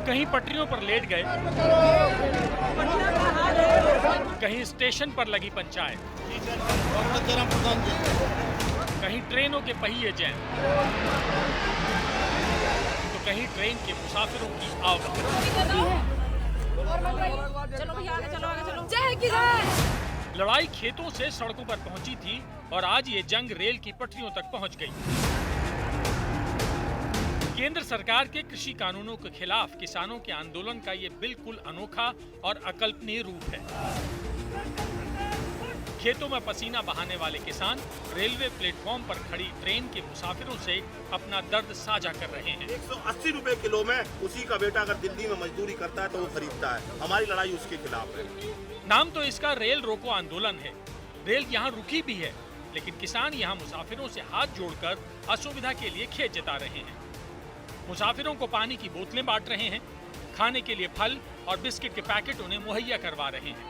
कहीं पटरियों पर लेट गए, कहीं स्टेशन पर लगी पंचायत, कहीं ट्रेनों के पहिए जैम, तो कहीं ट्रेन के मुसाफिरों की आवभगत। लड़ाई खेतों से सड़कों पर पहुंची थी और आज ये जंग रेल की पटरियों तक पहुंच गई। केंद्र सरकार के कृषि कानूनों के खिलाफ किसानों के आंदोलन का ये बिल्कुल अनोखा और अकल्पनीय रूप है। खेतों में पसीना बहाने वाले किसान रेलवे प्लेटफॉर्म पर खड़ी ट्रेन के मुसाफिरों से अपना दर्द साझा कर रहे हैं। 180 रुपए किलो में उसी का बेटा अगर दिल्ली में मजदूरी करता है तो वो खरीदता है। हमारी लड़ाई उसके खिलाफ है। नाम तो इसका रेल रोको आंदोलन है। रेल यहाँ रुकी भी है, लेकिन किसान यहाँ मुसाफिरों से हाथ जोड़कर असुविधा के लिए खेद जता रहे हैं। मुसाफिरों को पानी की बोतलें बांट रहे हैं, खाने के लिए फल और बिस्किट के पैकेट उन्हें मुहैया करवा रहे हैं।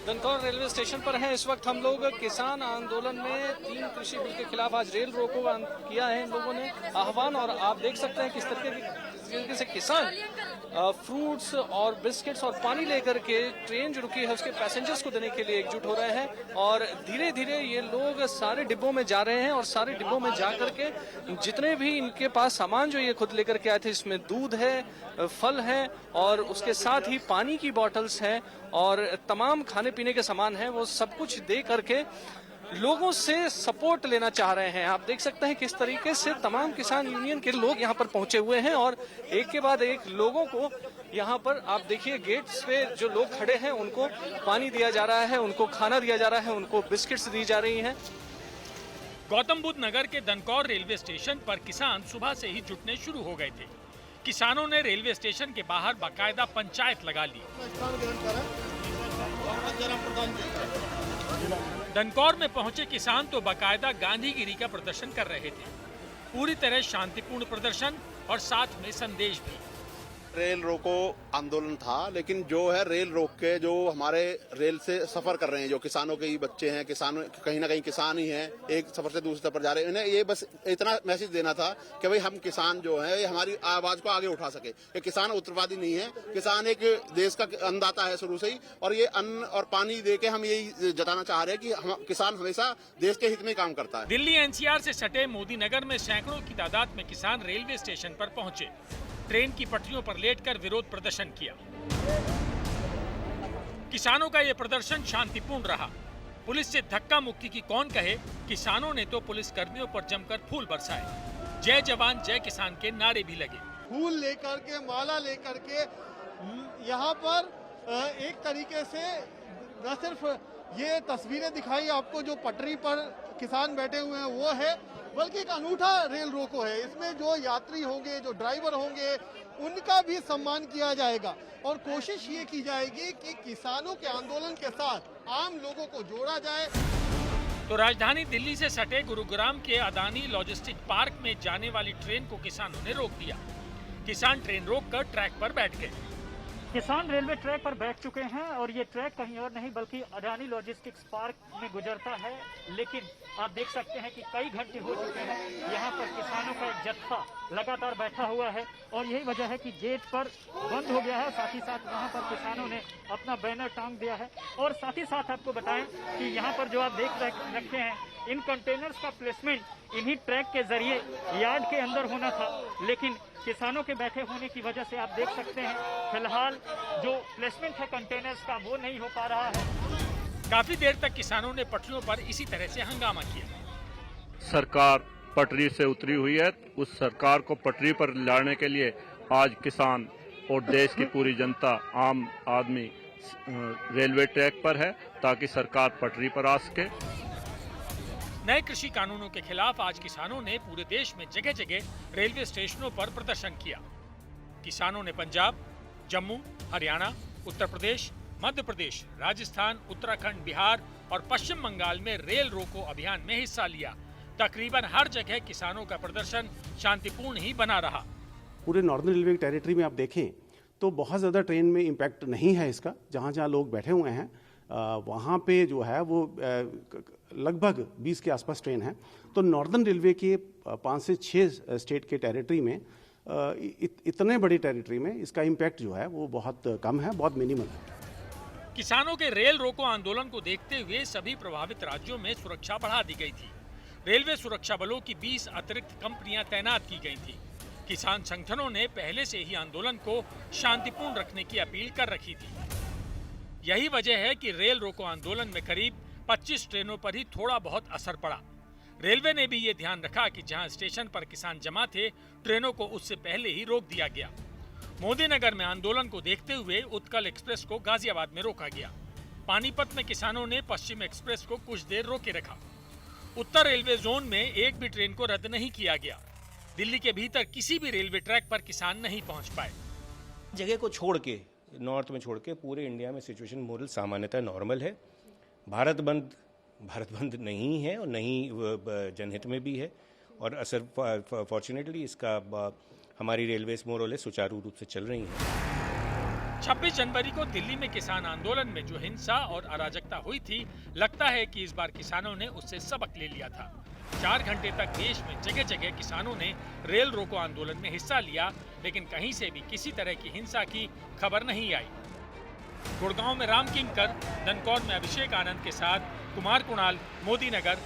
दनकौर रेलवे स्टेशन पर हैं। इस वक्त हम लोग किसान आंदोलन में 3 कृषि बिल के खिलाफ आज रेल रोको किया है इन लोगों ने आह्वान, और आप देख सकते हैं किस तरीके से किसान फ्रूट्स और बिस्किट्स और पानी लेकर के ट्रेन जो रुकी है उसके पैसेंजर्स को देने के लिए एकजुट हो रहे हैं। और धीरे धीरे ये लोग सारे डिब्बों में जा रहे हैं और सारे डिब्बों में जा करके जितने भी इनके पास सामान जो ये खुद लेकर के आए थे, इसमें दूध है, फल है और उसके साथ ही पानी की बॉटल्स हैं और तमाम खाने पीने के सामान हैं, वो सब कुछ दे करके लोगों से सपोर्ट लेना चाह रहे हैं। आप देख सकते हैं किस तरीके से तमाम किसान यूनियन के लोग यहाँ पर पहुंचे हुए हैं और एक के बाद एक लोगों को यहाँ पर आप देखिए गेट्स पे जो लोग खड़े हैं उनको पानी दिया जा रहा है, उनको खाना दिया जा रहा है, उनको बिस्किट्स दी जा रही हैं। गौतम बुद्ध नगर के दनकौर रेलवे स्टेशन पर किसान सुबह से ही जुटने शुरू हो गए थे। किसानों ने रेलवे स्टेशन के बाहर बाकायदा पंचायत लगा ली। दनकौर में पहुंचे किसान तो बाकायदा गांधीगिरी का प्रदर्शन कर रहे थे। पूरी तरह शांतिपूर्ण प्रदर्शन और साथ में संदेश भी। रेल रोको आंदोलन था, लेकिन जो है रेल रोक के जो हमारे रेल से सफर कर रहे हैं, जो किसानों के ही बच्चे हैं, किसान कहीं ना कहीं किसान ही हैं, एक सफर से दूसरे सफर जा रहे हैं, इन्हें ये बस इतना मैसेज देना था कि भाई हम किसान जो है हमारी आवाज को आगे उठा सके। कि किसान उत्तरवादी नहीं है, किसान एक देश का अन्नदाता है शुरू से ही, और ये अन्न और पानी दे के हम यही जताना चाह रहे हैं कि हम किसान हमेशा देश के हित में काम करता है। दिल्ली एनसीआर से सटे मोदी नगर में सैकड़ों की तादाद में किसान रेलवे स्टेशन पर पहुंचे। ट्रेन की पटरियों पर लेटकर विरोध प्रदर्शन किया। किसानों का यह प्रदर्शन शांतिपूर्ण रहा। पुलिस से धक्का मुक्की की कौन कहे, किसानों ने तो पुलिस कर्मियों पर जमकर फूल बरसाए। जय जवान जय किसान के नारे भी लगे। फूल लेकर के, माला लेकर के यहाँ पर एक तरीके से न सिर्फ ये तस्वीरें दिखाई आपको जो पटरी पर किसान बैठे हुए हैं वो है, बल्कि एक अनूठा रेल रोको है। इसमें जो यात्री होंगे, जो ड्राइवर होंगे, उनका भी सम्मान किया जाएगा और कोशिश ये की जाएगी कि किसानों के आंदोलन के साथ आम लोगों को जोड़ा जाए। तो राजधानी दिल्ली से सटे गुरुग्राम के अदानी लॉजिस्टिक पार्क में जाने वाली ट्रेन को किसानों ने रोक दिया। किसान ट्रेन रोककर ट्रैक पर बैठ गए। किसान रेलवे ट्रैक पर बैठ चुके हैं और ये ट्रैक कहीं और नहीं बल्कि अडानी लॉजिस्टिक्स पार्क में गुजरता है। लेकिन आप देख सकते हैं कि कई घंटे हो चुके हैं यहाँ पर किसानों का एक जत्था लगातार बैठा हुआ है और यही वजह है कि गेट पर बंद हो गया है। साथ ही साथ वहाँ पर किसानों ने अपना बैनर टांग दिया है और साथ ही साथ आपको बताएं कि यहाँ पर जो आप देख रखे हैं इन कंटेनर्स का प्लेसमेंट इन्हीं ट्रैक के जरिए यार्ड के अंदर होना था, लेकिन किसानों के बैठे होने की वजह से आप देख सकते हैं फिलहाल जो प्लेसमेंट है कंटेनर्स का वो नहीं हो पा रहा है। काफी देर तक किसानों ने पटरियों पर इसी तरह से हंगामा किया। सरकार पटरी से उतरी हुई है, उस सरकार को पटरी पर लाने के लिए आज किसान और देश की पूरी जनता, आम आदमी रेलवे ट्रैक पर है ताकि सरकार पटरी पर आ सके। नए कृषि कानूनों के खिलाफ आज किसानों ने पूरे देश में जगह जगह रेलवे स्टेशनों पर प्रदर्शन किया। किसानों ने पंजाब, जम्मू, हरियाणा, उत्तर प्रदेश, मध्य प्रदेश, राजस्थान, उत्तराखंड, बिहार और पश्चिम बंगाल में रेल रोको अभियान में हिस्सा लिया। तकरीबन हर जगह किसानों का प्रदर्शन शांतिपूर्ण ही बना रहा। पूरे नॉर्दर्न रेलवे टेरिटरी में आप देखें तो बहुत ज़्यादा ट्रेन में इम्पैक्ट नहीं है इसका। जहाँ जहाँ लोग बैठे हुए हैं वहाँ पे जो है वो लगभग 20 के आसपास ट्रेन है। तो नॉर्दर्न रेलवे के 5 से 6 स्टेट के टेरिटरी में इतने बड़ी टेरिटरी में इसका इम्पैक्ट जो है वो बहुत कम है, बहुत मिनिमल है। किसानों के रेल रोको आंदोलन को देखते हुए सभी प्रभावित राज्यों में सुरक्षा बढ़ा दी गई थी। रेलवे सुरक्षा बलों की 20 अतिरिक्त कंपनियां तैनात की गई थी। किसान संगठनों ने पहले से ही आंदोलन को शांतिपूर्ण रखने की अपील कर रखी थी। यही वजह है कि रेल रोको आंदोलन में करीब 25 ट्रेनों पर ही थोड़ा बहुत असर पड़ा। रेलवे ने भी ये ध्यान रखा कि जहां स्टेशन पर किसान जमा थे, ट्रेनों को उससे पहले ही रोक दिया गया। मोदी नगर में आंदोलन को देखते हुए उत्कल एक्सप्रेस को गाजियाबाद में रोका गया। पानीपत में किसानों ने पश्चिम एक्सप्रेस को कुछ देर रोके रखा। उत्तर रेलवे जोन में एक भी ट्रेन को रद्द नहीं किया गया। दिल्ली के भीतर किसी भी रेलवे ट्रैक पर किसान नहीं पहुंच पाए। जगह को छोड़ के, नॉर्थ में छोड़ के पूरे इंडिया में सिचुएशन मोरल सामान्यतः नॉर्मल है। भारत बंद नहीं है और नहीं जनहित में भी है, और असर फॉर्चुनेटली इसका हमारी रेलवेज मोरल सुचारू रूप से चल रही हैं। 26 जनवरी को दिल्ली में किसान आंदोलन में जो हिंसा और अराजकता हुई थी, लगता है कि इस बार किसानों ने उससे सबक ले लिया था। 4 घंटे तक देश में जगह जगह किसानों ने रेल रोको आंदोलन में हिस्सा लिया, लेकिन कहीं से भी किसी तरह की हिंसा की खबर नहीं आई। गुड़गांव में राम किंकर, दनकौर में अभिषेक आनंद के साथ कुमार कुणाल, मोदी नगर।